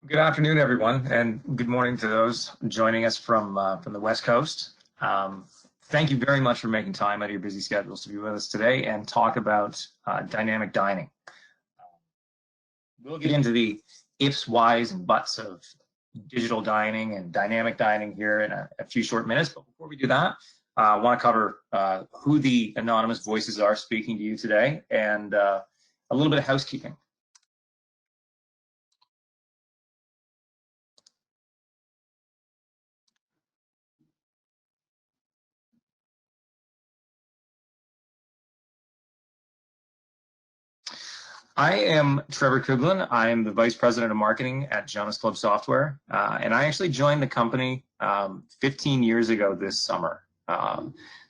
Good afternoon, everyone, and good morning to those joining us from the West Coast. Thank you very much for making time out of your busy schedules to be with us today and talk about dynamic dining. We'll get into the ifs, whys, and buts of digital dining and dynamic dining here in a few short minutes. But before we do that, I want to cover who the anonymous voices are speaking to you today and a little bit of housekeeping. I am Trevor Coughlan. I am the Vice President of Marketing at Jonas Club Software, and I actually joined the company 15 years ago this summer.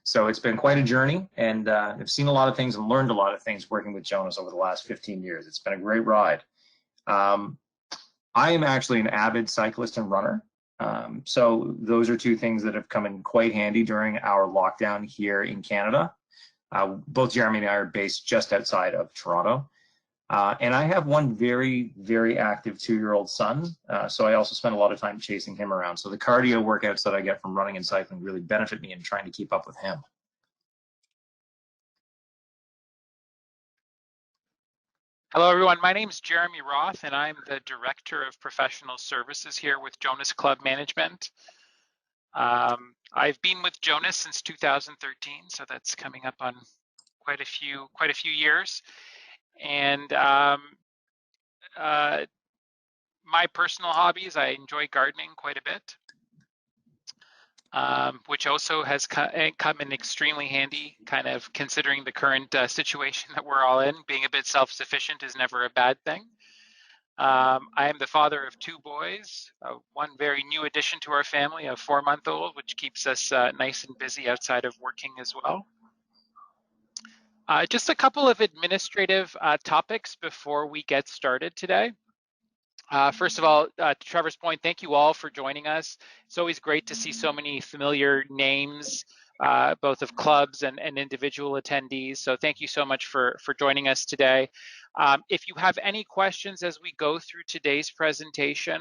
So it's been quite a journey, and I've seen a lot of things and learned a lot of things working with Jonas over the last 15 years. It's been a great ride. I am actually an avid cyclist and runner, so those are two things that have come in quite handy during our lockdown here in Canada. Both Jeremy and I are based just outside of Toronto. And I have one very, very active 2-year-old son, so I also spend a lot of time chasing him around. So the cardio workouts that I get from running and cycling really benefit me in trying to keep up with him. Hello, everyone. My name is Jeremy Roth, and I'm the Director of Professional Services here with Jonas Club Management. I've been with Jonas since 2013, so that's coming up on quite a few years. And my personal hobbies, I enjoy gardening quite a bit, which also has come in extremely handy, kind of considering the current situation that we're all in. Being a bit self-sufficient is never a bad thing. I am the father of 2 boys, one very new addition to our family, a 4-month-old, which keeps us nice and busy outside of working as well. Just a couple of administrative topics before we get started today. First of all, to Trevor's point, thank you all for joining us. It's always great to see so many familiar names, both of clubs and individual attendees. So thank you so much for joining us today. If you have any questions as we go through today's presentation,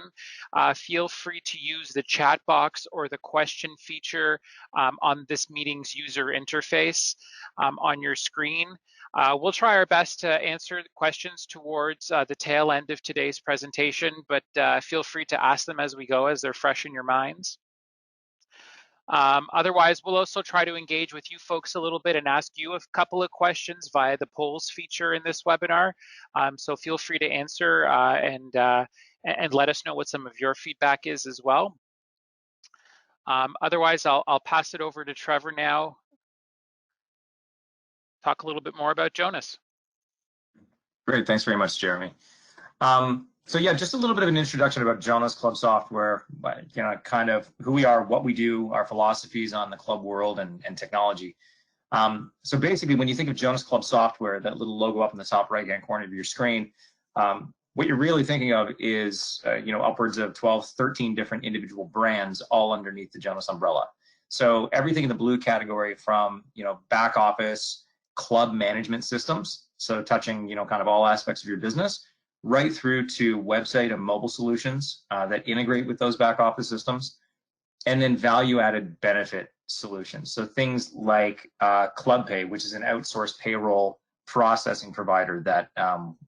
feel free to use the chat box or the question feature on this meeting's user interface on your screen. We'll try our best to answer the questions towards the tail end of today's presentation, but feel free to ask them as we go, as they're fresh in your minds. Otherwise, we'll also try to engage with you folks a little bit and ask you a couple of questions via the polls feature in this webinar. So feel free to answer and let us know what some of your feedback is as well. Otherwise, I'll pass it over to Trevor now. Talk a little bit more about Jonas. Great, thanks very much, Jeremy. So yeah, just a little bit of an introduction about Jonas Club Software, kind of who we are, what we do, our philosophies on the club world and technology. So basically, when you think of Jonas Club Software, that little logo up in the top right-hand corner of your screen, what you're really thinking of is, upwards of 12, 13 different individual brands all underneath the Jonas umbrella. So everything in the blue category from, back office, club management systems, so touching, kind of all aspects of your business, right through to website and mobile solutions that integrate with those back office systems, and then value-added benefit solutions. So things like ClubPay, which is an outsourced payroll processing provider that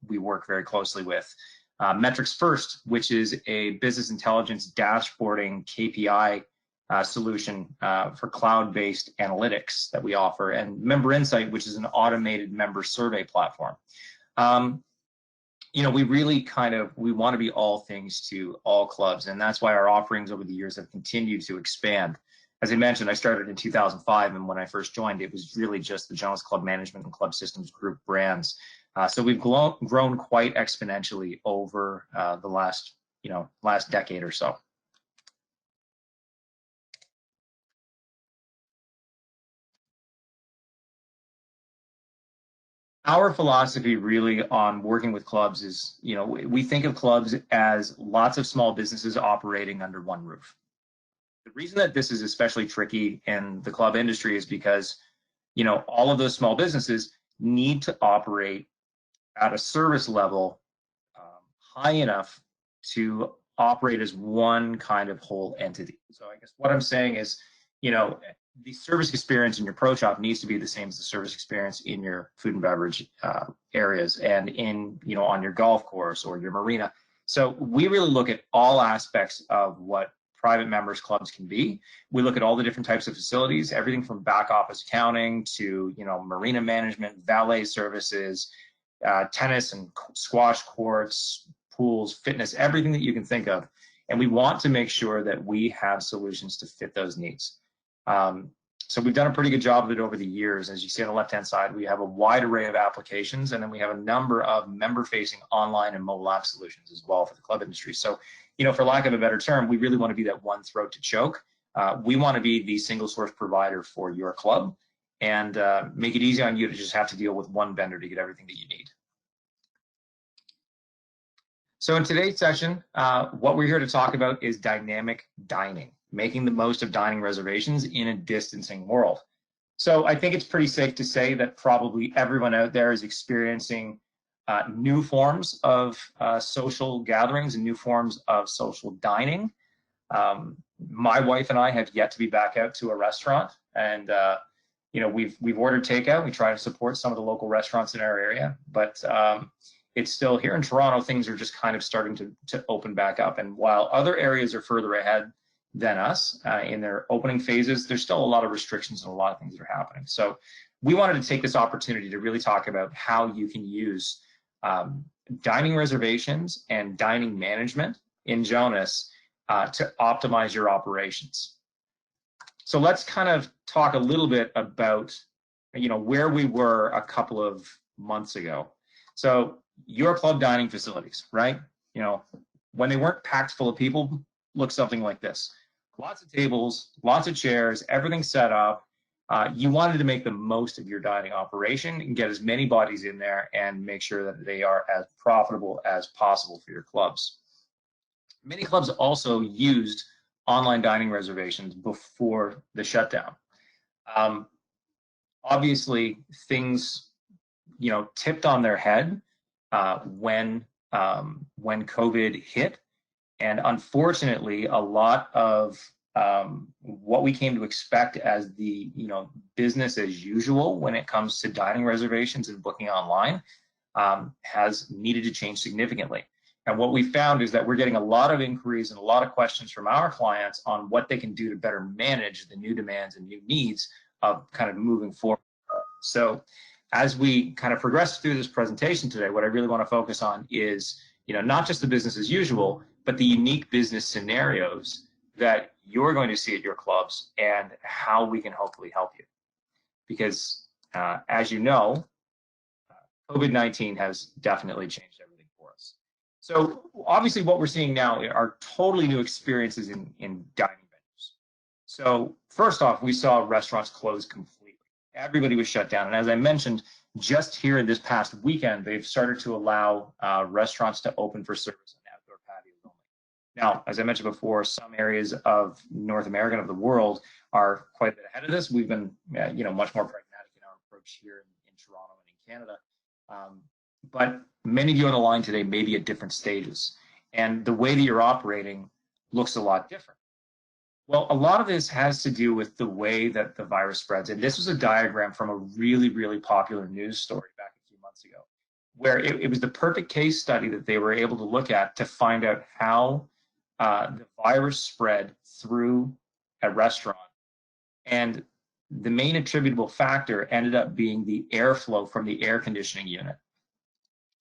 we work very closely with. Metrics First, which is a business intelligence dashboarding KPI solution for cloud-based analytics that we offer, and Member Insight, which is an automated member survey platform. We really we want to be all things to all clubs, and that's why our offerings over the years have continued to expand. As I mentioned, I started in 2005, and when I first joined, it was really just the Jonas Club Management and Club Systems Group brands. So we've grown quite exponentially over the last decade or so. Our philosophy really on working with clubs is, we think of clubs as lots of small businesses operating under one roof. The reason that this is especially tricky in the club industry is because, all of those small businesses need to operate at a service level high enough to operate as one kind of whole entity. So I guess what I'm saying is, you know, the service experience in your pro shop needs to be the same as the service experience in your food and beverage areas and in, you know, on your golf course or your marina. So we really look at all aspects of what private members clubs can be. We look at all the different types of facilities, everything from back office accounting to, you know, marina management, valet services, tennis and squash courts, pools, fitness, everything that you can think of. And we want to make sure that we have solutions to fit those needs. So we've done a pretty good job of it over the years. As you see on the left-hand side, we have a wide array of applications, and then we have a number of member-facing online and mobile app solutions as well for the club industry. So, you know, for lack of a better term, we really want to be that one throat to choke. We want to be the single source provider for your club and make it easy on you to just have to deal with one vendor to get everything that you need. So in today's session, what we're here to talk about is dynamic dining, making the most of dining reservations in a distancing world. So I think it's pretty safe to say that probably everyone out there is experiencing new forms of social gatherings and new forms of social dining. My wife and I have yet to be back out to a restaurant, and you know, we've ordered takeout. We try to support some of the local restaurants in our area, but it's still here in Toronto, things are just kind of starting to open back up. And while other areas are further ahead than us in their opening phases, there's still a lot of restrictions and a lot of things that are happening. So we wanted to take this opportunity to really talk about how you can use dining reservations and dining management in Jonas to optimize your operations. So let's kind of talk a little bit about, you know, where we were a couple of months ago. So your club dining facilities, right? You know, when they weren't packed full of people, look something like this. Lots of tables, lots of chairs, everything set up. You wanted to make the most of your dining operation and get as many bodies in there and make sure that they are as profitable as possible for your clubs. Many clubs also used online dining reservations before the shutdown. Obviously, things, you know, tipped on their head when COVID hit, and unfortunately, a lot of what we came to expect as the, you know, business as usual when it comes to dining reservations and booking online has needed to change significantly. And what we found is that we're getting a lot of inquiries and a lot of questions from our clients on what they can do to better manage the new demands and new needs of kind of moving forward. So as we kind of progress through this presentation today, what I really want to focus on is, you know, not just the business as usual, but the unique business scenarios that you're going to see at your clubs and how we can hopefully help you. Because as you know, COVID-19 has definitely changed everything for us. So obviously what we're seeing now are totally new experiences in dining venues. So first off, we saw restaurants close completely. Everybody was shut down. And as I mentioned, just here in this past weekend, they've started to allow restaurants to open for service on outdoor patios only. Now, as I mentioned before, some areas of North America and of the world are quite a bit ahead of this. We've been, you know, much more pragmatic in our approach here in Toronto and in Canada. But many of you on the line today may be at different stages, and the way that you're operating looks a lot different. Well, a lot of this has to do with the way that the virus spreads. And this was a diagram from a really, really popular news story back a few months ago, where it was the perfect case study that they were able to look at to find out how the virus spread through a restaurant. And the main attributable factor ended up being the airflow from the air conditioning unit.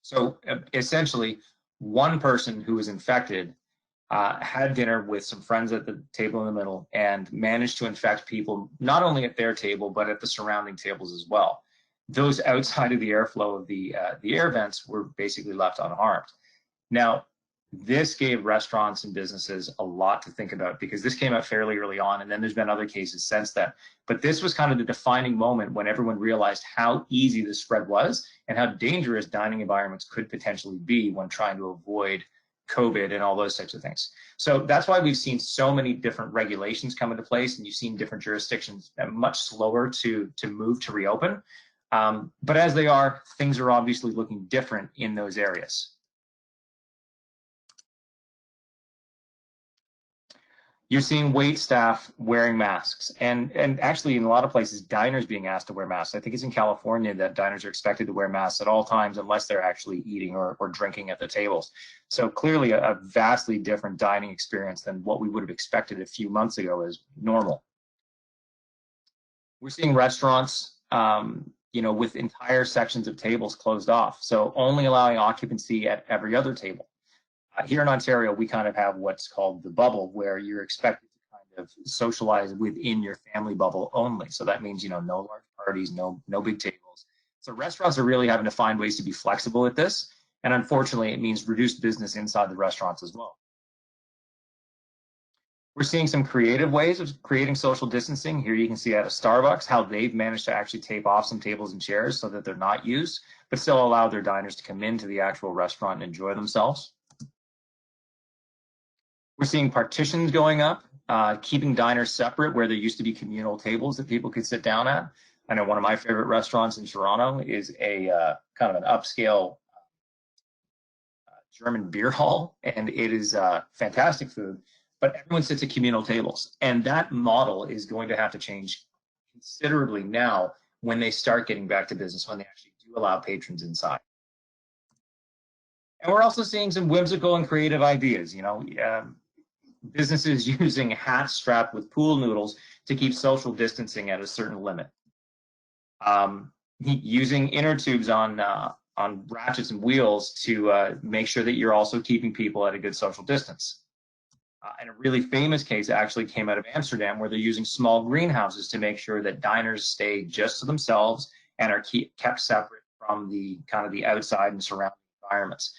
So essentially, one person who was infected had dinner with some friends at the table in the middle and managed to infect people not only at their table, but at the surrounding tables as well. Those outside of the airflow of the air vents were basically left unharmed. Now, this gave restaurants and businesses a lot to think about because this came out fairly early on, and then there's been other cases since then. But this was kind of the defining moment when everyone realized how easy the spread was and how dangerous dining environments could potentially be when trying to avoid COVID and all those types of things. So that's why we've seen so many different regulations come into place, and you've seen different jurisdictions much slower to move to reopen. But as they are, things are obviously looking different in those areas. You're seeing wait staff wearing masks, and actually in a lot of places, diners being asked to wear masks. I think it's in California that diners are expected to wear masks at all times unless they're actually eating or drinking at the tables. So clearly a vastly different dining experience than what we would have expected a few months ago as normal. We're seeing restaurants, with entire sections of tables closed off, so only allowing occupancy at every other table. Here in Ontario, we kind of have what's called the bubble, where you're expected to kind of socialize within your family bubble only. So that means, no large parties, no big tables. So restaurants are really having to find ways to be flexible with this. And unfortunately, it means reduced business inside the restaurants as well. We're seeing some creative ways of creating social distancing. Here you can see at a Starbucks how they've managed to actually tape off some tables and chairs so that they're not used, but still allow their diners to come into the actual restaurant and enjoy themselves. We're seeing partitions going up, keeping diners separate where there used to be communal tables that people could sit down at. I know one of my favorite restaurants in Toronto is a kind of an upscale German beer hall, and it is fantastic food, but everyone sits at communal tables. And that model is going to have to change considerably now when they start getting back to business, when they actually do allow patrons inside. And we're also seeing some whimsical and creative ideas, businesses using hats strapped with pool noodles to keep social distancing at a certain limit. Using inner tubes on ratchets and wheels to make sure that you're also keeping people at a good social distance. And a really famous case actually came out of Amsterdam, where they're using small greenhouses to make sure that diners stay just to themselves and are kept separate from the kind of the outside and surrounding environments.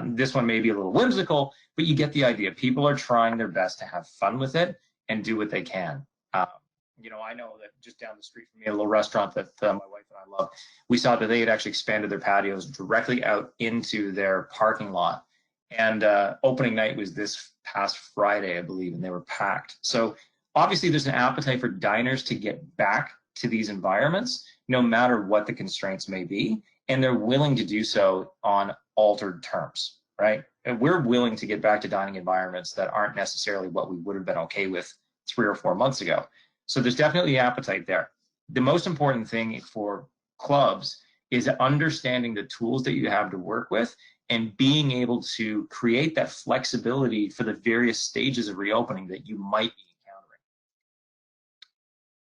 This one may be a little whimsical, but you get the idea. People are trying their best to have fun with it and do what they can. I know that just down the street from me, a little restaurant that my wife and I love, we saw that they had actually expanded their patios directly out into their parking lot. And opening night was this past Friday, I believe, and they were packed. So obviously there's an appetite for diners to get back to these environments, no matter what the constraints may be, and they're willing to do so on altered terms, right? And we're willing to get back to dining environments that aren't necessarily what we would have been okay with 3 or 4 months ago. So there's definitely appetite there. The most important thing for clubs is understanding the tools that you have to work with and being able to create that flexibility for the various stages of reopening that you might be encountering.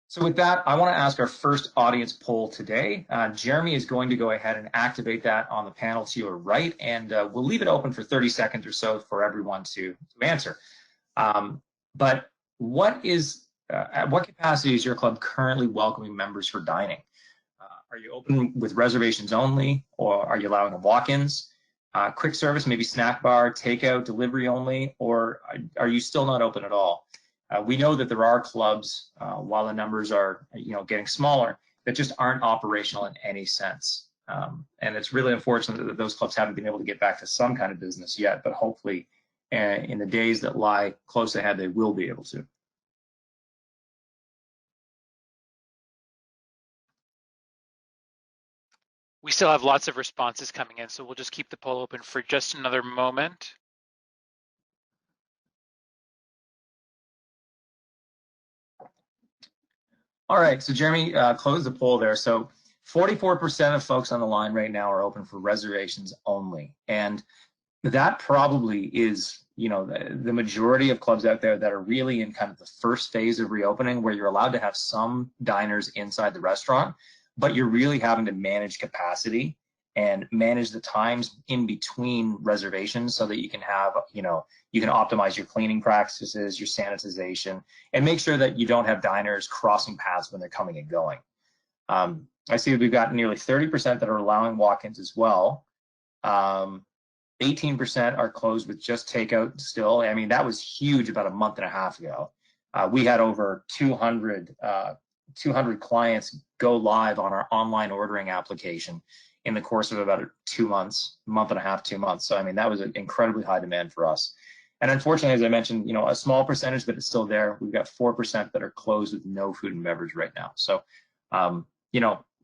So with that, I want to ask our first audience poll today. Jeremy is going to go ahead and activate that on the panel to your right, and we'll leave it open for 30 seconds or so for everyone to answer. But at what capacity is your club currently welcoming members for dining? Are you open with reservations only, or are you allowing walk-ins? Quick service, maybe snack bar, takeout, delivery only, or are you still not open at all? We know that there are clubs, while the numbers are getting smaller, that just aren't operational in any sense. And it's really unfortunate that those clubs haven't been able to get back to some kind of business yet, but hopefully in the days that lie close ahead, they will be able to. We still have lots of responses coming in, so we'll just keep the poll open for just another moment. All right, so Jeremy closed the poll there. So 44% of folks on the line right now are open for reservations only. And that probably is, the majority of clubs out there that are really in kind of the first phase of reopening, where you're allowed to have some diners inside the restaurant, but you're really having to manage capacity and manage the times in between reservations so that you can have, you can optimize your cleaning practices, your sanitization, and make sure that you don't have diners crossing paths when they're coming and going. I see that we've got nearly 30% that are allowing walk-ins as well. 18% are closed with just takeout still. I mean, that was huge about a month and a half ago. We had over 200 clients go live on our online ordering application in the course of about 2 months, month and a half, 2 months. So, I mean, that was an incredibly high demand for us. And unfortunately, as I mentioned, a small percentage, but it's still there. We've got 4% that are closed with no food and beverage right now. So,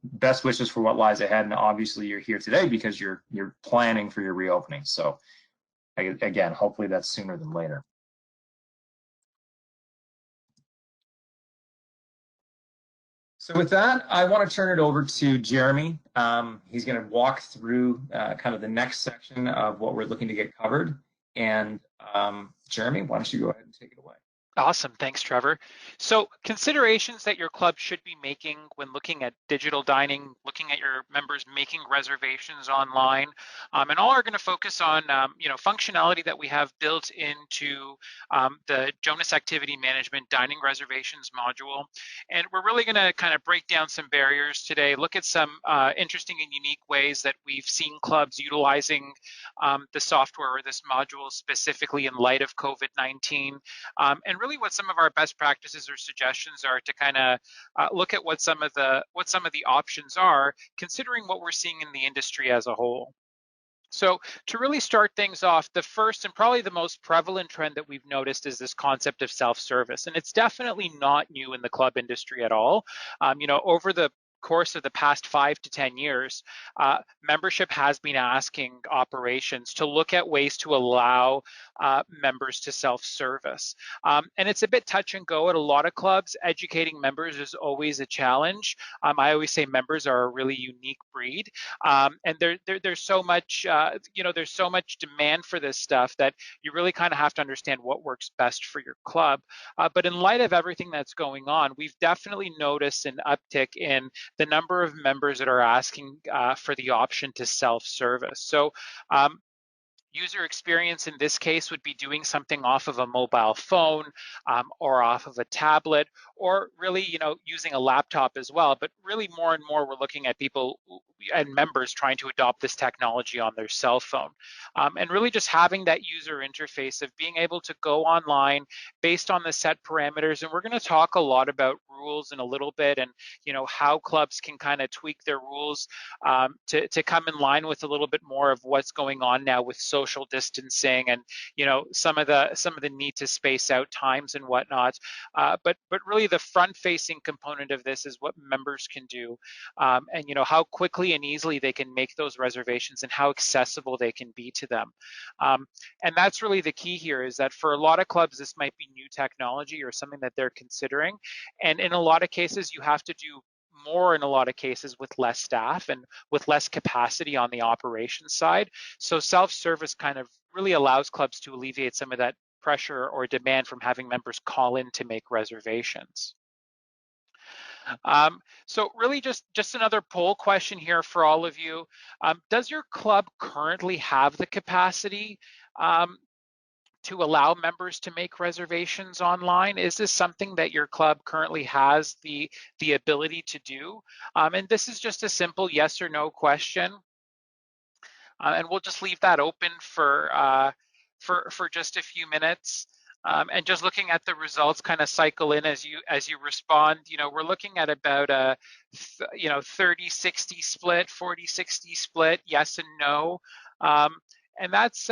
best wishes for what lies ahead. And obviously you're here today because you're planning for your reopening. So again, hopefully that's sooner than later. So with that, I want to turn it over to Jeremy. He's going to walk through kind of the next section of what we're looking to get covered. And Jeremy, why don't you go ahead and take it away? Awesome. Thanks, Trevor. So considerations that your club should be making when looking at digital dining, looking at your members making reservations online, and all are going to focus on functionality that we have built into the Jonas Activity Management Dining Reservations module. And we're really going to kind of break down some barriers today, look at some interesting and unique ways that we've seen clubs utilizing the software or this module specifically in light of COVID-19, and really what some of our best practices or suggestions are to kind of look at what some of the options are, considering what we're seeing in the industry as a whole. So to really start things off, the first and probably the most prevalent trend that we've noticed is this concept of self-service, and it's definitely not new in the club industry at all. Over the course of the past 5 to 10 years, membership has been asking operations to look at ways to allow members to self-service. And it's a bit touch and go at a lot of clubs. Educating members is always a challenge. I always say members are a really unique breed. And there's so much, there's so much demand for this stuff that you really kind of have to understand what works best for your club. But in light of everything that's going on, we've definitely noticed an uptick in the number of members that are asking for the option to self-service. So user experience in this case would be doing something off of a mobile phone or off of a tablet, or really, using a laptop as well. But really more and more, we're looking at people and members trying to adopt this technology on their cell phone. And really just having that user interface of being able to go online based on the set parameters. And we're going to talk a lot about rules in a little bit, and how clubs can kind of tweak their rules to come in line with a little bit more of what's going on now with social distancing and some of the need to space out times and whatnot. But really the front-facing component of this is what members can do, and how quickly and easily they can make those reservations and how accessible they can be to them. And that's really the key here, is that for a lot of clubs this might be new technology or something that they're considering, and in a lot of cases you have to do more in a lot of cases with less staff and with less capacity on the operations side. So self-service kind of really allows clubs to alleviate some of that pressure or demand from having members call in to make reservations. So really just another poll question here for all of you. Does your club currently have the capacity to allow members to make reservations online? Is this something that your club currently has the ability to do? And this is just a simple yes or no question. And we'll just leave that open for just a few minutes. And just looking at the results kind of cycle in as you respond. We're looking at about a 30-60 split, 40-60 split, yes and no. And that's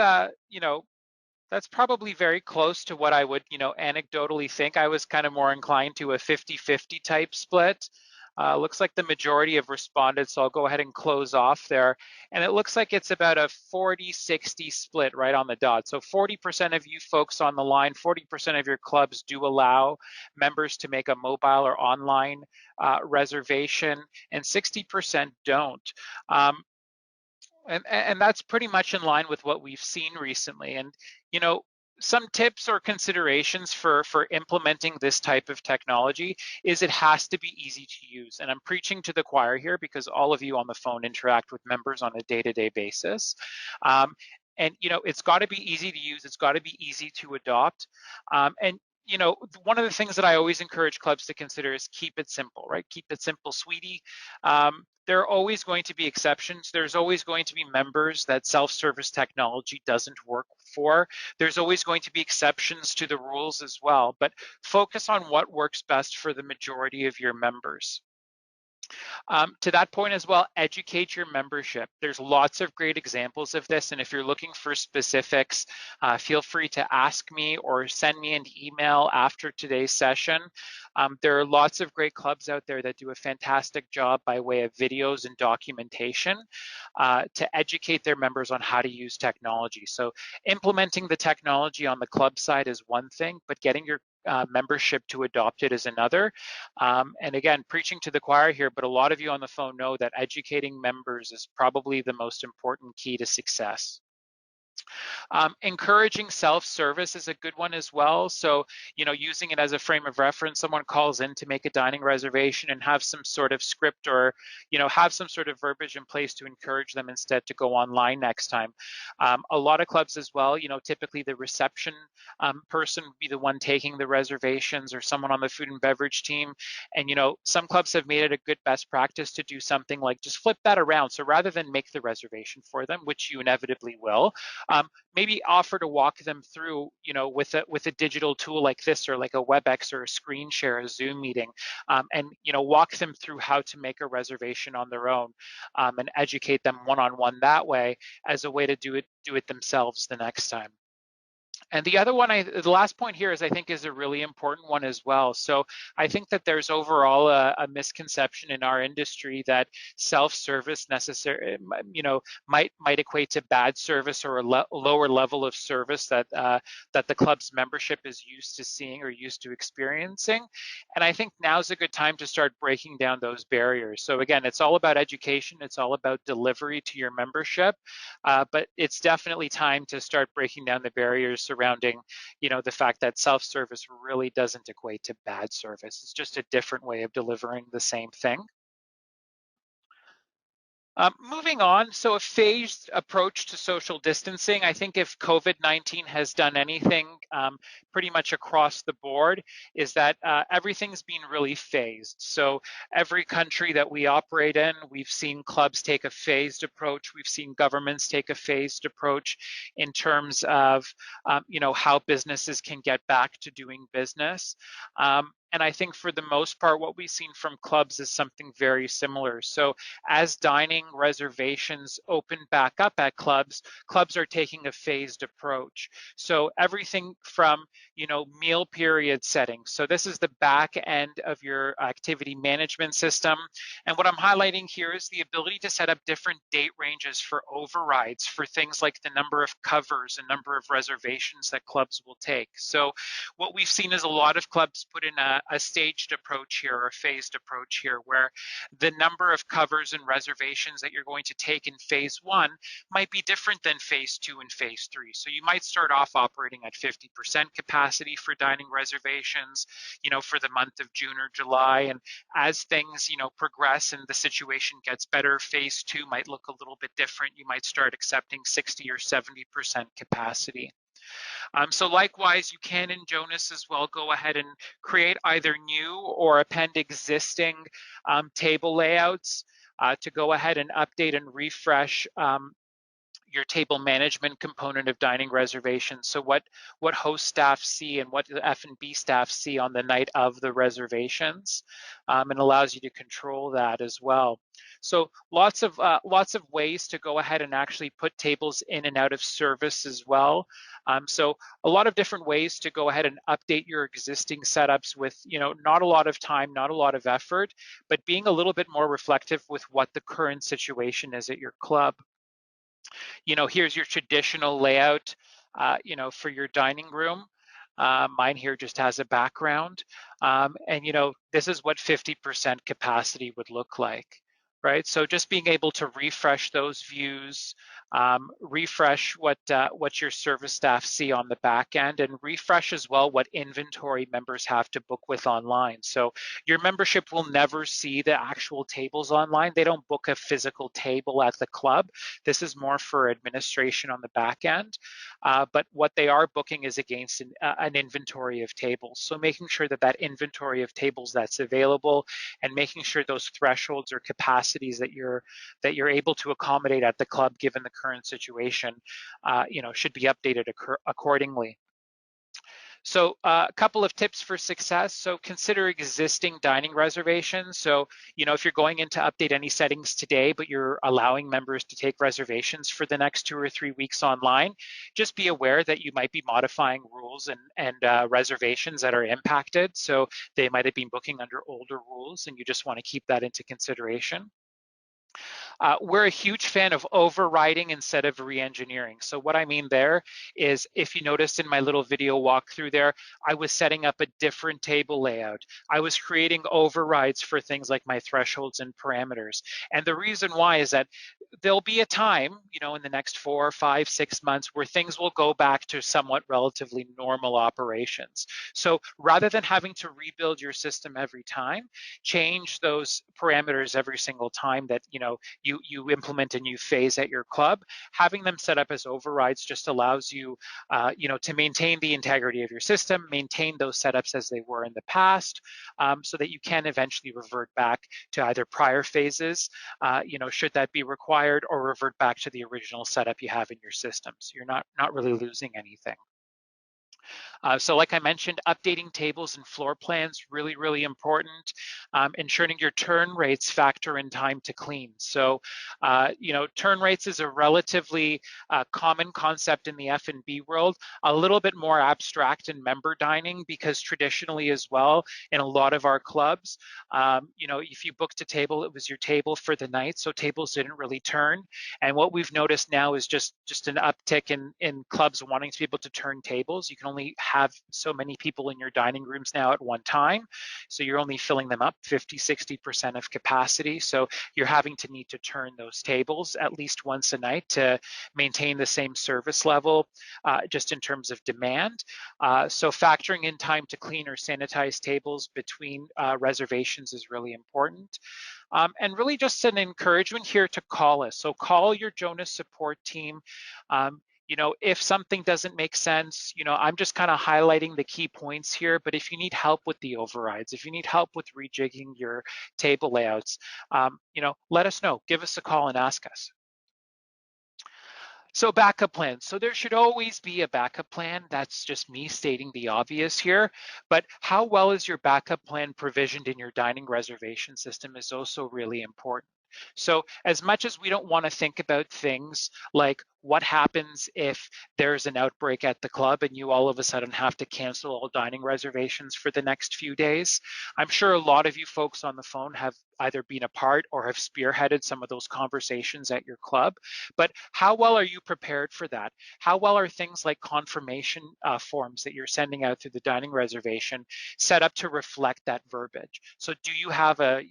that's probably very close to what I would, anecdotally think. I was kind of more inclined to a 50-50 type split. Looks like the majority have responded, so I'll go ahead and close off there. And it looks like it's about a 40-60 split right on the dot. So 40% of you folks on the line, 40% of your clubs do allow members to make a mobile or online reservation, and 60% don't. And that's pretty much in line with what we've seen recently. And some tips or considerations for implementing this type of technology is it has to be easy to use. And I'm preaching to the choir here because all of you on the phone interact with members on a day-to-day basis. And it's got to be easy to use. It's got to be easy to adopt. And one of the things that I always encourage clubs to consider is keep it simple, right? Keep it simple, sweetie. There are always going to be exceptions. There's always going to be members that self-service technology doesn't work for. There's always going to be exceptions to the rules as well, but focus on what works best for the majority of your members. To that point as well, educate your membership. There's lots of great examples of this, and if you're looking for specifics, feel free to ask me or send me an email after today's session. There are lots of great clubs out there that do a fantastic job by way of videos and documentation to educate their members on how to use technology. So implementing the technology on the club side is one thing, but getting your membership to adopt it is another. And again, preaching to the choir here, but a lot of you on the phone know that educating members is probably the most important key to success. Encouraging self-service is a good one as well. So, using it as a frame of reference, someone calls in to make a dining reservation and have some sort of script or, have some sort of verbiage in place to encourage them instead to go online next time. A lot of clubs as well, typically the reception person would be the one taking the reservations or someone on the food and beverage team. And, some clubs have made it a good best practice to do something like just flip that around. So rather than make the reservation for them, which you inevitably will, maybe offer to walk them through, with a digital tool like this or like a WebEx or a screen share, a Zoom meeting, and walk them through how to make a reservation on their own, and educate them one-on-one that way as a way to do it themselves the next time. And the other one, the last point here is I think is a really important one as well. So I think that there's overall a misconception in our industry that self-service might equate to bad service or a lower level of service that the club's membership is used to seeing or used to experiencing. And I think now's a good time to start breaking down those barriers. So again, it's all about education. It's all about delivery to your membership, but it's definitely time to start breaking down the barriers surrounding, the fact that self-service really doesn't equate to bad service. It's just a different way of delivering the same thing. Moving on, so a phased approach to social distancing. I think if COVID-19 has done anything pretty much across the board is that everything's been really phased. So every country that we operate in, we've seen clubs take a phased approach. We've seen governments take a phased approach in terms of, how businesses can get back to doing business. And I think for the most part, what we've seen from clubs is something very similar. So as dining reservations open back up at clubs, clubs are taking a phased approach. So everything from, meal period settings. So this is the back end of your activity management system. And what I'm highlighting here is the ability to set up different date ranges for overrides for things like the number of covers and number of reservations that clubs will take. So what we've seen is a lot of clubs put in a staged approach here or a phased approach here where the number of covers and reservations that you're going to take in phase one might be different than phase two and phase three. So you might start off operating at 50% capacity for dining reservations, for the month of June or July. And as things, progress and the situation gets better, phase two might look a little bit different. You might start accepting 60 or 70% capacity. So likewise, you can in Jonas as well go ahead and create either new or append existing table layouts to go ahead and update and refresh your table management component of dining reservations. So what host staff see and what the F&B staff see on the night of the reservations, and allows you to control that as well. So lots of ways to go ahead and actually put tables in and out of service as well. So a lot of different ways to go ahead and update your existing setups with, not a lot of time, not a lot of effort, but being a little bit more reflective with what the current situation is at your club. Here's your traditional layout, for your dining room. Mine here just has a background. And, this is what 50% capacity would look like, right? So just being able to refresh those views, refresh what your service staff see on the back end, and refresh as well what inventory members have to book with online. So your membership will never see the actual tables online. They don't book a physical table at the club. This is more for administration on the back end. But what they are booking is against an inventory of tables. So making sure that that inventory of tables that's available and making sure those thresholds or capacities that you're able to accommodate at the club given the current situation, should be updated accordingly. So a couple of tips for success. So consider existing dining reservations. So, if you're going in to update any settings today, but you're allowing members to take reservations for the next 2 or 3 weeks online, just be aware that you might be modifying rules and reservations that are impacted. So they might have been booking under older rules and you just want to keep that into consideration. we're a huge fan of overriding instead of re-engineering. So what I mean there is, if you noticed in my little video walkthrough there, I was setting up a different table layout. I was creating overrides for things like my thresholds and parameters. And the reason why is that there'll be a time, in the next 4, 5, 6 months where things will go back to somewhat relatively normal operations. So rather than having to rebuild your system every time, change those parameters every single time that you implement a new phase at your club. Having them set up as overrides just allows you to maintain the integrity of your system, maintain those setups as they were in the past, so that you can eventually revert back to either prior phases, should that be required, or revert back to the original setup you have in your system. So you're not really losing anything. So like I mentioned, updating tables and floor plans, really, really important. Ensuring your turn rates factor in time to clean. So, turn rates is a relatively common concept in the F&B world, a little bit more abstract in member dining, because traditionally as well, in a lot of our clubs, if you booked a table, it was your table for the night, so tables didn't really turn. And what we've noticed now is just an uptick in clubs wanting to be able to turn tables. You can only have so many people in your dining rooms now at one time. So you're only filling them up 50, 60% of capacity. So you're having to need to turn those tables at least once a night to maintain the same service level, just in terms of demand. So factoring in time to clean or sanitize tables between reservations is really important. And really just an encouragement here to call us. So call your Jonas support team. If something doesn't make sense, I'm just kind of highlighting the key points here, but if you need help with the overrides, if you need help with rejigging your table layouts, let us know. Give us a call and ask us. So backup plans. So there should always be a backup plan. That's just me stating the obvious here. But how well is your backup plan provisioned in your dining reservation system is also really important. So as much as we don't want to think about things like what happens if there's an outbreak at the club and you all of a sudden have to cancel all dining reservations for the next few days, I'm sure a lot of you folks on the phone have either been a part or have spearheaded some of those conversations at your club. But how well are you prepared for that? How well are things like confirmation forms that you're sending out through the dining reservation set up to reflect that verbiage? So do you have a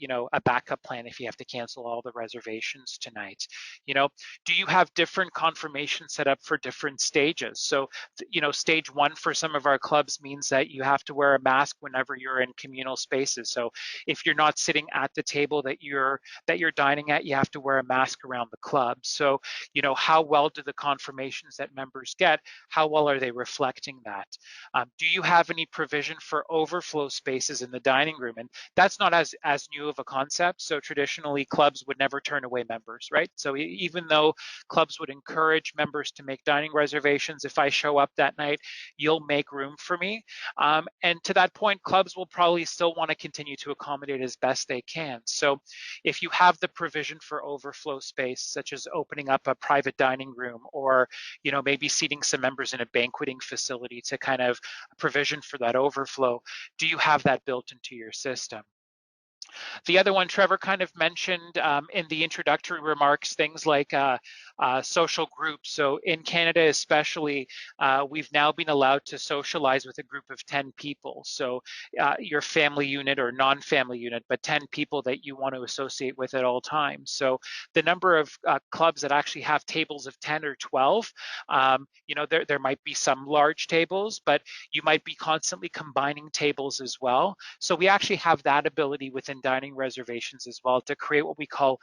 backup plan if you have to cancel all the reservations tonight? Do you have different confirmation set up for different stages? So, stage 1 for some of our clubs means that you have to wear a mask whenever you're in communal spaces. So if you're not sitting at the table that you're dining at, you have to wear a mask around the club. So, how well do the confirmations that members get, how well are they reflecting that? Do you have any provision for overflow spaces in the dining room? And that's not as new of a concept. So traditionally, clubs would never turn away members, right? So even though clubs would encourage members to make dining reservations, if I show up that night, you'll make room for me. And to that point, clubs will probably still want to continue to accommodate as best they can. So if you have the provision for overflow space, such as opening up a private dining room, or maybe seating some members in a banqueting facility to kind of provision for that overflow, do you have that built into your system? The other one Trevor kind of mentioned in the introductory remarks, things like social groups. So in Canada especially, we've now been allowed to socialize with a group of 10 people. So your family unit or non-family unit, but 10 people that you want to associate with at all times. So the number of clubs that actually have tables of 10 or 12, there might be some large tables, but you might be constantly combining tables as well. So we actually have that ability within dining reservations as well to create what we call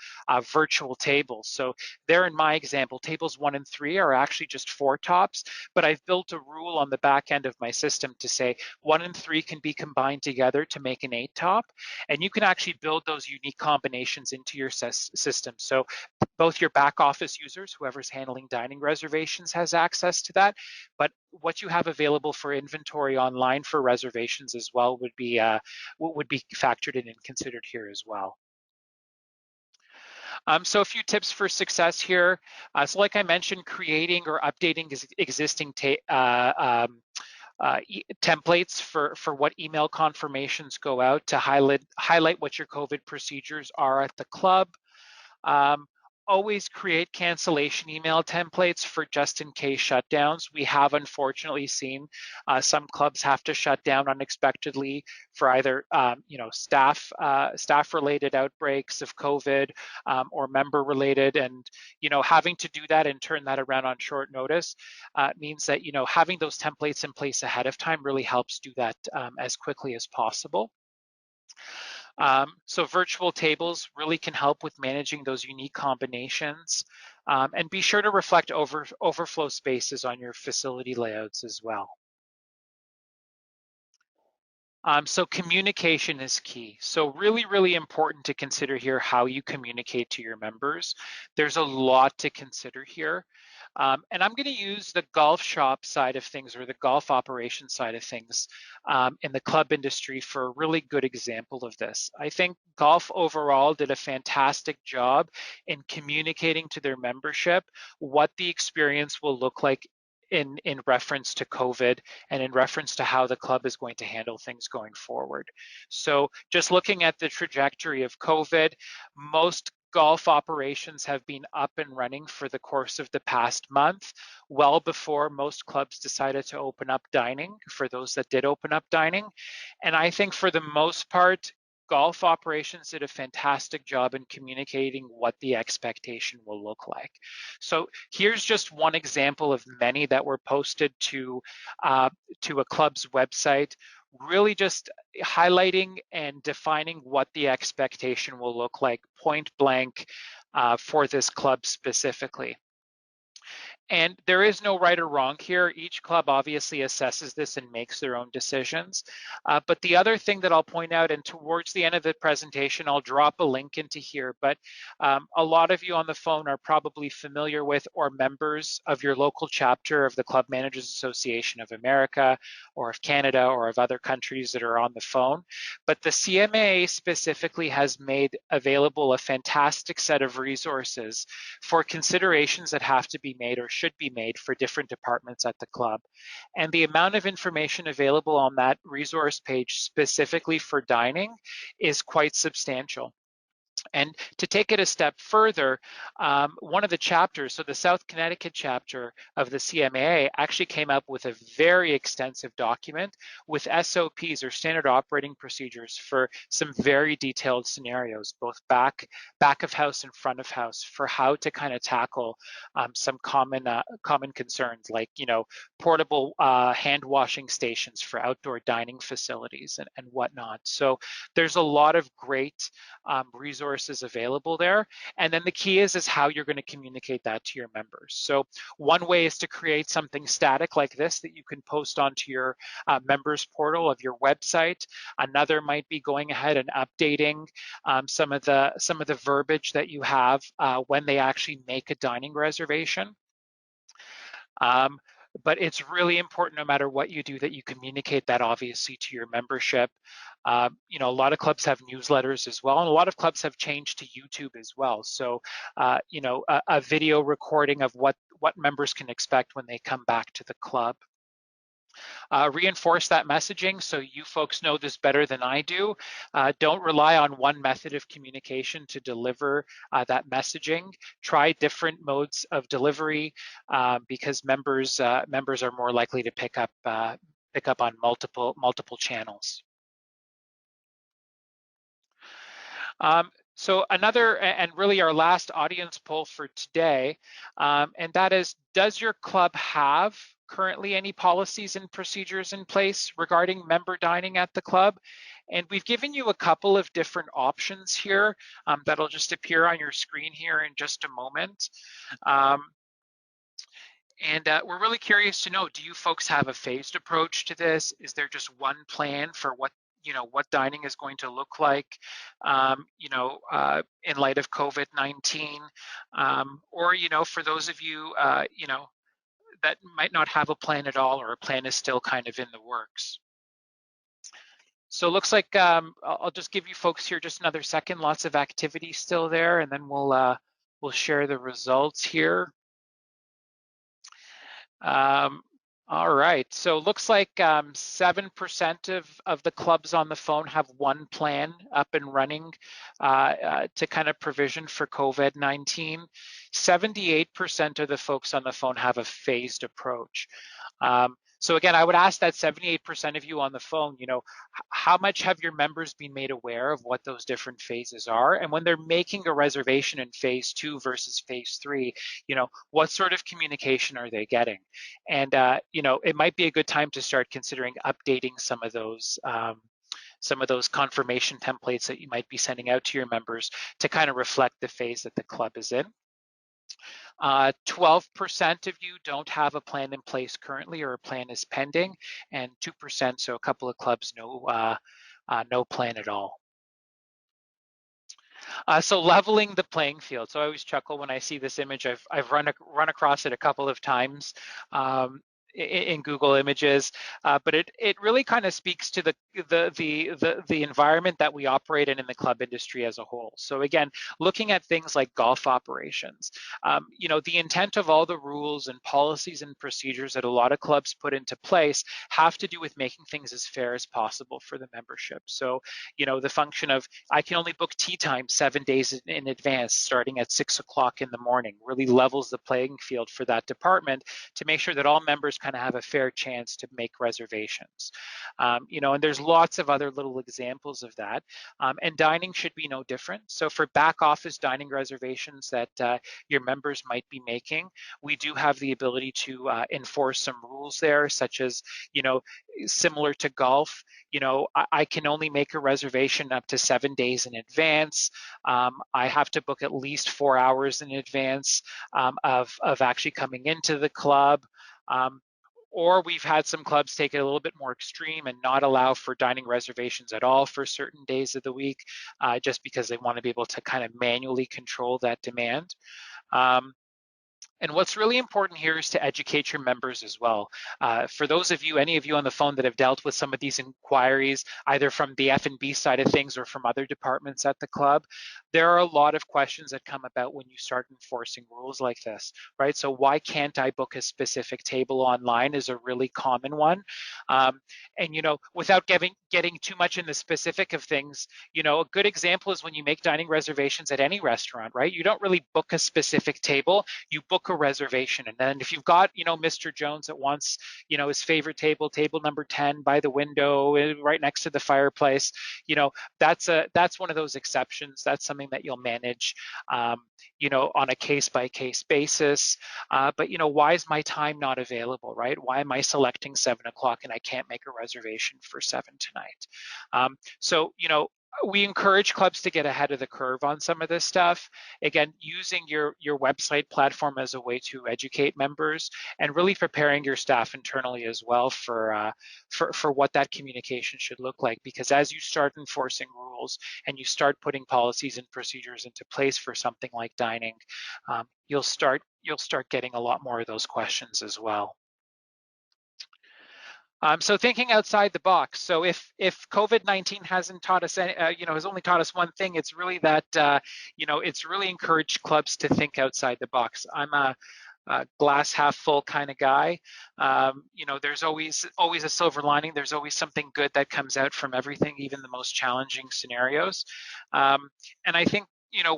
virtual tables. So there in my example, tables 1 and 3 are actually just 4 tops, but I've built a rule on the back end of my system to say 1 and 3 can be combined together to make an 8 top, and you can actually build those unique combinations into your system. So both your back office users, whoever's handling dining reservations, has access to that, but what you have available for inventory online for reservations as well would be factored in and considered here as well. So a few tips for success here. So like I mentioned, creating or updating existing templates for what email confirmations go out to highlight what your COVID procedures are at the club. always create cancellation email templates for just in case shutdowns. We have unfortunately seen some clubs have to shut down unexpectedly for either staff related outbreaks of COVID or member related, and having to do that and turn that around on short notice means that having those templates in place ahead of time really helps do that as quickly as possible. So virtual tables really can help with managing those unique combinations, and be sure to reflect overflow spaces on your facility layouts as well. So communication is key. So really, really important to consider here how you communicate to your members. There's a lot to consider here. And I'm going to use the golf shop side of things, or the golf operation side of things in the club industry for a really good example of this. I think golf overall did a fantastic job in communicating to their membership what the experience will look like in reference to COVID and in reference to how the club is going to handle things going forward. So just looking at the trajectory of COVID, most golf operations have been up and running for the course of the past month, well before most clubs decided to open up dining, for those that did open up dining. And I think for the most part, golf operations did a fantastic job in communicating what the expectation will look like. So here's just one example of many that were posted to a club's website, really just highlighting and defining what the expectation will look like point blank for this club specifically. And there is no right or wrong here. Each club obviously assesses this and makes their own decisions. But the other thing that I'll point out, and towards the end of the presentation, I'll drop a link into here, but a lot of you on the phone are probably familiar with or members of your local chapter of the Club Managers Association of America or of Canada or of other countries that are on the phone. But the CMA specifically has made available a fantastic set of resources for considerations that have to be made or should be made for different departments at the club. And the amount of information available on that resource page specifically for dining is quite substantial. And to take it a step further, one of the chapters, so the South Connecticut chapter of the CMAA, actually came up with a very extensive document with SOPs, or standard operating procedures, for some very detailed scenarios, both back of house and front of house, for how to kind of tackle some common concerns, like portable hand washing stations for outdoor dining facilities and whatnot. So there's a lot of great resources available there. And then the key is how you're going to communicate that to your members. So one way is to create something static like this that you can post onto your members portal of your website. Another might be going ahead and updating some of the verbiage that you have when they actually make a dining reservation. But it's really important, no matter what you do, that you communicate that obviously to your membership. A lot of clubs have newsletters as well, and a lot of clubs have changed to YouTube as well. So, a video recording of what members can expect when they come back to the club. Reinforce that messaging, so you folks know this better than I do. Don't rely on one method of communication to deliver that messaging. Try different modes of delivery because members are more likely to pick up on multiple channels. So another, and really our last audience poll for today, and that is, does your club have currently any policies and procedures in place regarding member dining at the club? And we've given you a couple of different options here that'll just appear on your screen here in just a moment. And we're really curious to know, do you folks have a phased approach to this? Is there just one plan for what dining is going to look like, in light of COVID-19, or for those of you, that might not have a plan at all, or a plan is still kind of in the works. So it looks like I'll just give you folks here just another second. Lots of activity still there, and then we'll share the results here. All right, so looks like 7% of the clubs on the phone have one plan up and running to kind of provision for COVID-19. 78% of the folks on the phone have a phased approach. So again, I would ask that 78% of you on the phone, how much have your members been made aware of what those different phases are? And when they're making a reservation in phase 2 versus phase 3, what sort of communication are they getting? And, it might be a good time to start considering updating some of those confirmation templates that you might be sending out to your members to kind of reflect the phase that the club is in. 12% of you don't have a plan in place currently, or a plan is pending, and 2%, so a couple of clubs, no plan at all. So leveling the playing field. So I always chuckle when I see this image. I've run across it a couple of times in Google Images, but it really kind of speaks to the environment that we operate in the club industry as a whole. So again, looking at things like golf operations, the intent of all the rules and policies and procedures that a lot of clubs put into place have to do with making things as fair as possible for the membership. So the function of I can only book tee time 7 days in advance, starting at 6 o'clock in the morning, really levels the playing field for that department to make sure that all members kind of have a fair chance to make reservations. And there's lots of other little examples of that. And dining should be no different. So for back office dining reservations that your members might be making, we do have the ability to enforce some rules there, such as, similar to golf, I can only make a reservation up to 7 days in advance. I have to book at least 4 hours in advance of actually coming into the club. Or we've had some clubs take it a little bit more extreme and not allow for dining reservations at all for certain days of the week, just because they want to be able to kind of manually control that demand. And what's really important here is to educate your members as well. For those of you, any of you on the phone that have dealt with some of these inquiries, either from the F&B side of things or from other departments at the club, there are a lot of questions that come about when you start enforcing rules like this, right? So why can't I book a specific table online is a really common one. And, without getting too much in the specific of things, a good example is when you make dining reservations at any restaurant, right? You don't really book a specific table, you book a reservation. And then if you've got, Mr. Jones that wants, his favorite table number 10 by the window, right next to the fireplace, that's one of those exceptions. That's something that you'll manage, on a case-by-case basis. But, why is my time not available, right? Why am I selecting 7 o'clock and I can't make a reservation for 7 tonight? So, we encourage clubs to get ahead of the curve on some of this stuff. Again, using your website platform as a way to educate members, and really preparing your staff internally as well for what that communication should look like. Because as you start enforcing rules and you start putting policies and procedures into place for something like dining, you'll start getting a lot more of those questions as well. So thinking outside the box. So if COVID-19 hasn't taught us, has only taught us one thing, it's really that, it's really encouraged clubs to think outside the box. I'm a glass half full kind of guy. There's always a silver lining. There's always something good that comes out from everything, even the most challenging scenarios. And I think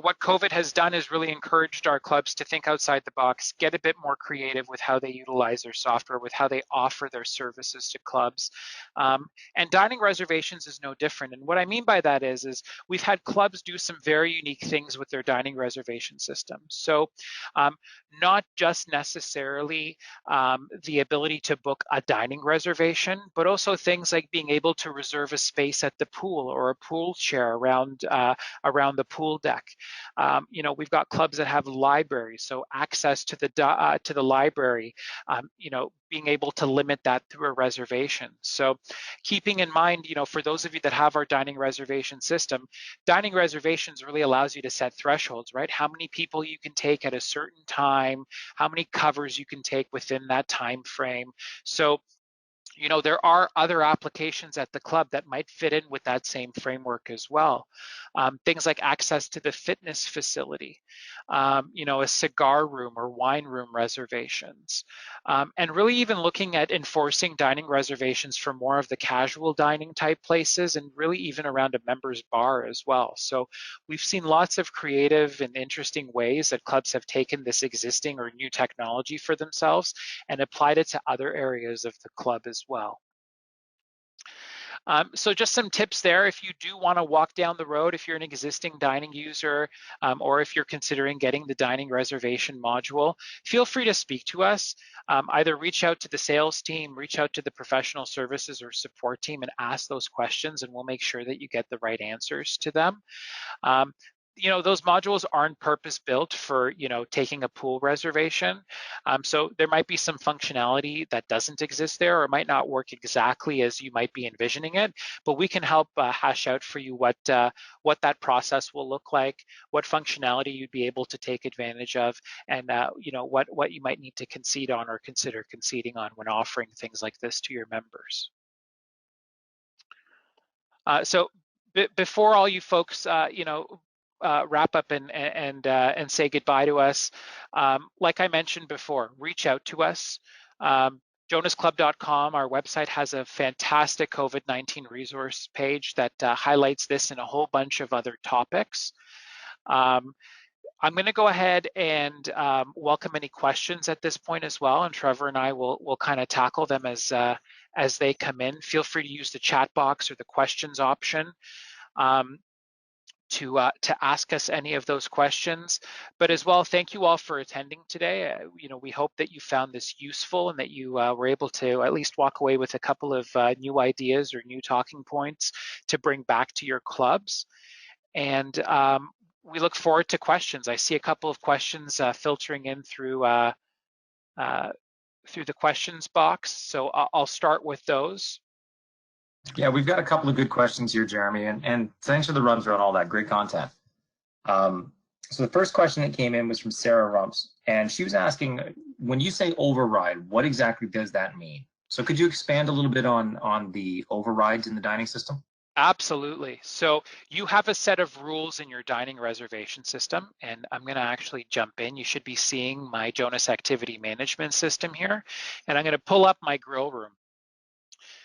what COVID has done is really encouraged our clubs to think outside the box, get a bit more creative with how they utilize their software, with how they offer their services to clubs. And dining reservations is no different. And what I mean by that is we've had clubs do some very unique things with their dining reservation system. So not just necessarily the ability to book a dining reservation, but also things like being able to reserve a space at the pool or a pool chair around the pool deck. We've got clubs that have libraries, so access to the library, being able to limit that through a reservation. So keeping in mind, for those of you that have our dining reservation system, dining reservations really allows you to set thresholds, right? How many people you can take at a certain time, how many covers you can take within that time frame. So there are other applications at the club that might fit in with that same framework as well. Things like access to the fitness facility, a cigar room or wine room reservations, and really even looking at enforcing dining reservations for more of the casual dining type places, and really even around a members bar as well. So we've seen lots of creative and interesting ways that clubs have taken this existing or new technology for themselves and applied it to other areas of the club as well. So just some tips there. If you do want to walk down the road, if you're an existing dining user, or if you're considering getting the dining reservation module, feel free to speak to us. Either reach out to the sales team, reach out to the professional services or support team and ask those questions, and we'll make sure that you get the right answers to them. Those modules aren't purpose built for, taking a pool reservation. So there might be some functionality that doesn't exist there, or it might not work exactly as you might be envisioning it, but we can help hash out for you what that process will look like, what functionality you'd be able to take advantage of, and what you might need to concede on or consider conceding on when offering things like this to your members. So before all you folks, wrap up and say goodbye to us, like I mentioned before, reach out to us. JonasClub.com, our website, has a fantastic COVID-19 resource page that highlights this and a whole bunch of other topics. I'm going to go ahead and welcome any questions at this point as well, and Trevor and I will kind of tackle them as they come in. Feel free to use the chat box or the questions option to ask us any of those questions. But as well, thank you all for attending today. We hope that you found this useful and that you were able to at least walk away with a couple of new ideas or new talking points to bring back to your clubs. And we look forward to questions. I see a couple of questions filtering in through the questions box, so I'll start with those. Yeah, we've got a couple of good questions here, Jeremy, and thanks for the run through on all that great content. So the first question that came in was from Sarah Rumps, and she was asking, when you say override, what exactly does that mean? So could you expand a little bit on the overrides in the dining system? Absolutely. So you have a set of rules in your dining reservation system, and I'm going to actually jump in. You should be seeing my Jonas activity management system here, and I'm going to pull up my grill room.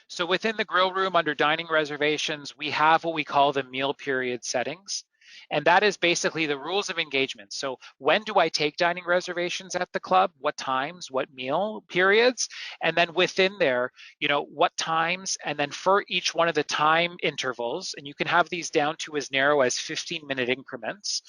So within the grill room under dining reservations, we have what we call the meal period settings. And that is basically the rules of engagement. So when do I take dining reservations at the club? What times, what meal periods? And then within there, what times, and then for each one of the time intervals, and you can have these down to as narrow as 15-minute increments,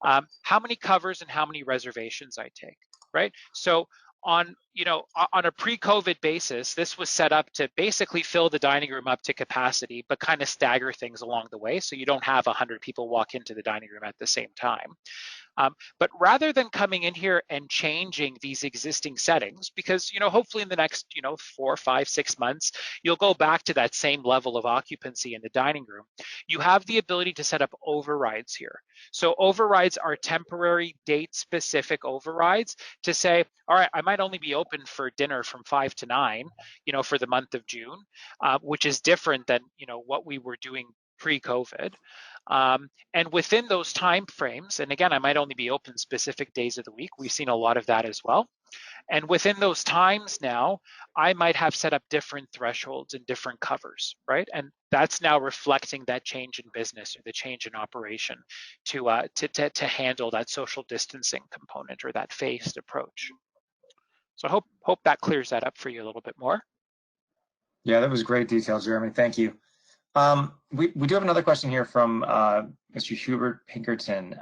how many covers and how many reservations I take, right? So on a pre-COVID basis, this was set up to basically fill the dining room up to capacity, but kind of stagger things along the way, so you don't have 100 people walk into the dining room at the same time. But rather than coming in here and changing these existing settings, because hopefully in the next 4, 5, 6 months, you'll go back to that same level of occupancy in the dining room, you have the ability to set up overrides here. So overrides are temporary date-specific overrides to say, all right, I might only be open for dinner from 5 to 9, for the month of June, which is different than what we were doing pre-COVID. And within those time frames, and again, I might only be open specific days of the week. We've seen a lot of that as well. And within those times now, I might have set up different thresholds and different covers, right? And that's now reflecting that change in business or the change in operation to handle that social distancing component or that phased approach. So I hope that clears that up for you a little bit more. Yeah, that was great detail, Jeremy. Thank you. We do have another question here from Mr. Hubert Pinkerton.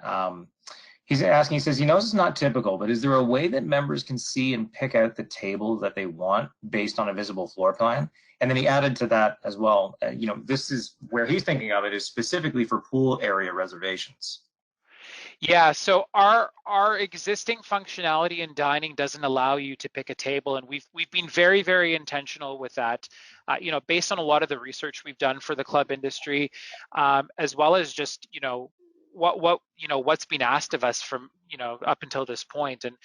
He's asking, he says, he knows it's not typical, but is there a way that members can see and pick out the table that they want based on a visible floor plan? And then he added to that as well, this is where he's thinking of it is specifically for pool area reservations. Yeah, so our existing functionality in dining doesn't allow you to pick a table, and we've been very, very intentional with that. Based on a lot of the research we've done for the club industry, as well as just what's been asked of us from up until this point. And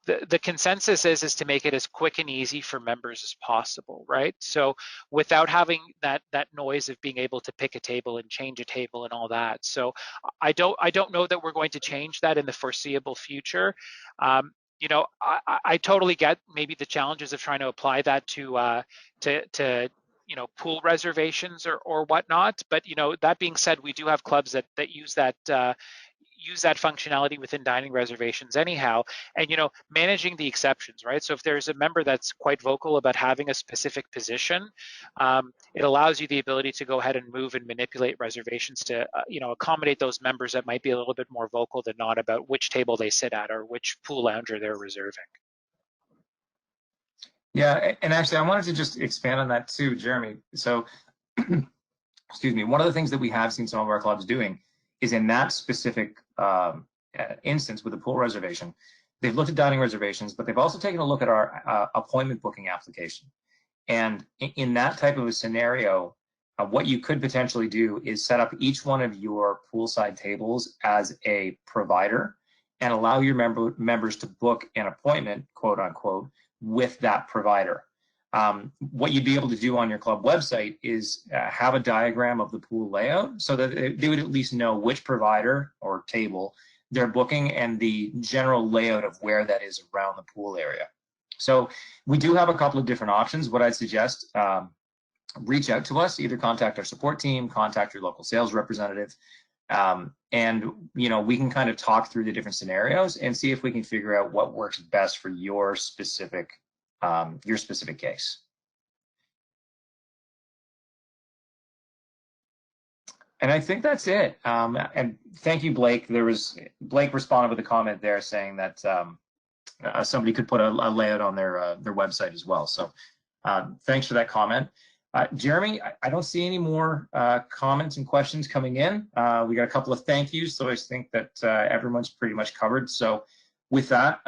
the consensus is to make it as quick and easy for members as possible, right? So without having that noise of being able to pick a table and change a table and all that. So I don't know that we're going to change that in the foreseeable future. You know, I totally get maybe the challenges of trying to apply that to you know, pool reservations or whatnot. But you know, that being said, we do have clubs that use that functionality within dining reservations anyhow. And you know, managing the exceptions, right? So if there's a member that's quite vocal about having a specific position, it allows you the ability to go ahead and move and manipulate reservations to you know, accommodate those members that might be a little bit more vocal than not about which table they sit at or which pool lounger they're reserving. Yeah, and actually, I wanted to just expand on that too, Jeremy. So, excuse me, one of the things that we have seen some of our clubs doing is in that specific instance with the pool reservation, they've looked at dining reservations, but they've also taken a look at our appointment booking application. And in that type of a scenario, what you could potentially do is set up each one of your poolside tables as a provider and allow your members to book an appointment, quote unquote, with that provider. What you'd be able to do on your club website is have a diagram of the pool layout so that they would at least know which provider or table they're booking and the general layout of where that is around the pool area. So we do have a couple of different options. What I'd suggest, reach out to us, either contact our support team, contact your local sales representative, and you know, we can kind of talk through the different scenarios and see if we can figure out what works best for your specific case. And I think that's it. And thank you, Blake. Blake responded with a comment there saying that somebody could put a layout on their website as well. So thanks for that comment. Jeremy, I don't see any more comments and questions coming in. We got a couple of thank yous, so I think that everyone's pretty much covered. So with that,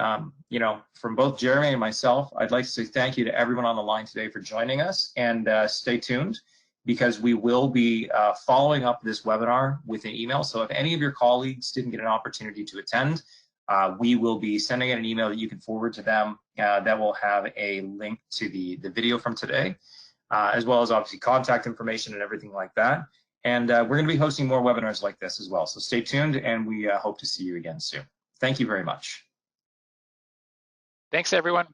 you know, from both Jeremy and myself, I'd like to say thank you to everyone on the line today for joining us, and stay tuned because we will be following up this webinar with an email. So if any of your colleagues didn't get an opportunity to attend, we will be sending out an email that you can forward to them that will have a link to the video from today, as well as obviously contact information and everything like that. And we're going to be hosting more webinars like this as well. So stay tuned, and we hope to see you again soon. Thank you very much. Thanks, everyone.